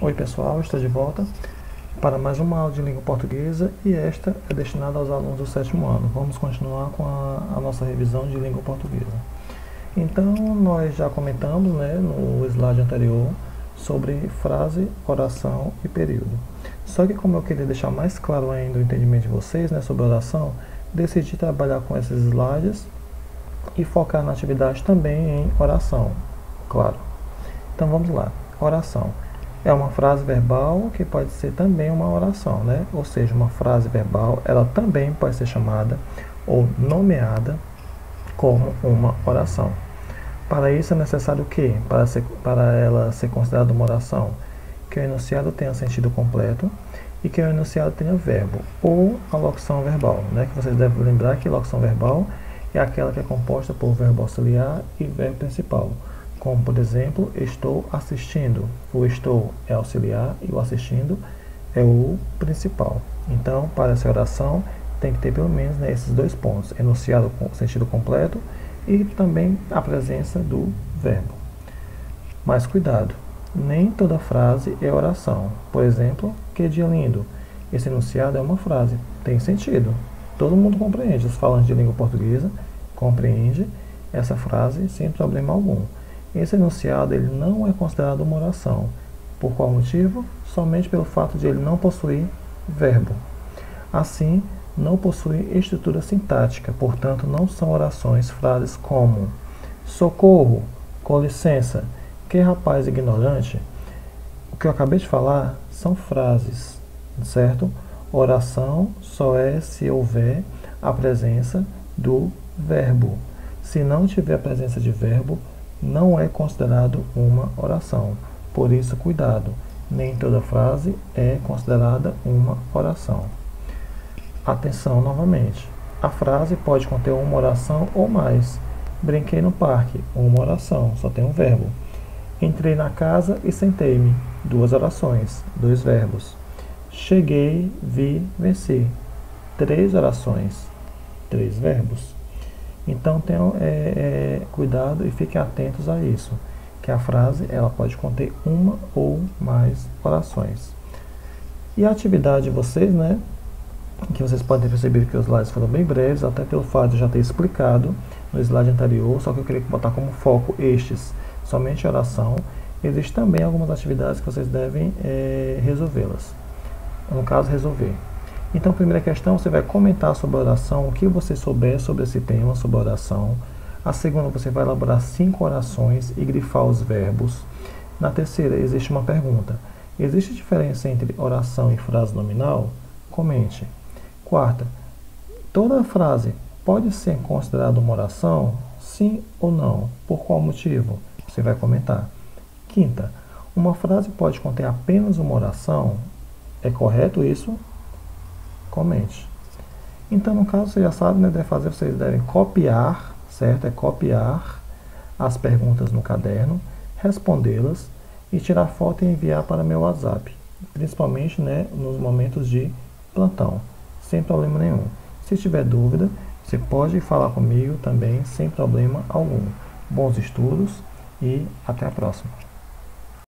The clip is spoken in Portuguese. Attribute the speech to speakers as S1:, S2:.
S1: Oi pessoal, estou de volta para mais uma aula de língua portuguesa e esta é destinada aos alunos do 7º ano. Vamos continuar com a nossa revisão de língua portuguesa. Então, nós já comentamos no slide anterior sobre frase, oração e período. Só que como eu queria deixar mais claro ainda o entendimento de vocês sobre oração, decidi trabalhar com esses slides e focar na atividade também em oração, claro. Então vamos lá, oração. É uma frase verbal que pode ser também uma oração, Ou seja, uma frase verbal, ela também pode ser chamada ou nomeada como uma oração. Para isso é necessário o quê? Para ela ser considerada uma oração, que o enunciado tenha sentido completo e que o enunciado tenha verbo ou a locução verbal, Que vocês devem lembrar que locução verbal é aquela que é composta por verbo auxiliar e verbo principal. Como, por exemplo, estou assistindo. O estou é auxiliar e o assistindo é o principal. Então, para essa oração, tem que ter pelo menos esses dois pontos. Enunciado com sentido completo e também a presença do verbo. Mas cuidado, nem toda frase é oração. Por exemplo, que dia lindo. Esse enunciado é uma frase, tem sentido. Todo mundo compreende, os falantes de língua portuguesa compreendem essa frase sem problema algum. Esse enunciado ele não é considerado uma oração. Por qual motivo? Somente pelo fato de ele não possuir verbo. Assim, não possui estrutura sintática, portanto, não são orações frases como socorro, com licença, que rapaz ignorante. O que eu acabei de falar são frases, certo? Oração só é se houver a presença do verbo. Se não tiver a presença de verbo, não é considerado uma oração. Por isso, cuidado, nem toda frase é considerada uma oração. Atenção novamente, a frase pode conter uma oração ou mais. Brinquei no parque, uma oração, só tem um verbo. Entrei na casa e sentei-me, duas orações, dois verbos. Cheguei, vi, venci, três orações, três verbos. Então tenham cuidado e fiquem atentos a isso, que a frase ela pode conter uma ou mais orações. E a atividade de vocês, que vocês podem ter percebido que os slides foram bem breves, até pelo fato de já ter explicado no slide anterior, só que eu queria botar como foco estes, somente oração. Existem também algumas atividades que vocês devem resolvê-las, no caso resolver. Então, a primeira questão, você vai comentar sobre a oração, o que você souber sobre esse tema, sobre a oração. A segunda, você vai elaborar 5 orações e grifar os verbos. Na terceira, existe uma pergunta. Existe diferença entre oração e frase nominal? Comente. Quarta, toda frase pode ser considerada uma oração? Sim ou não? Por qual motivo? Você vai comentar. Quinta, uma frase pode conter apenas uma oração? É correto isso? Comente. Então, no caso, você já sabe, deve fazer, vocês devem copiar, certo? É copiar as perguntas no caderno, respondê-las e tirar foto e enviar para meu WhatsApp, principalmente, nos momentos de plantão, sem problema nenhum. Se tiver dúvida, você pode falar comigo também, sem problema algum. Bons estudos e até a próxima.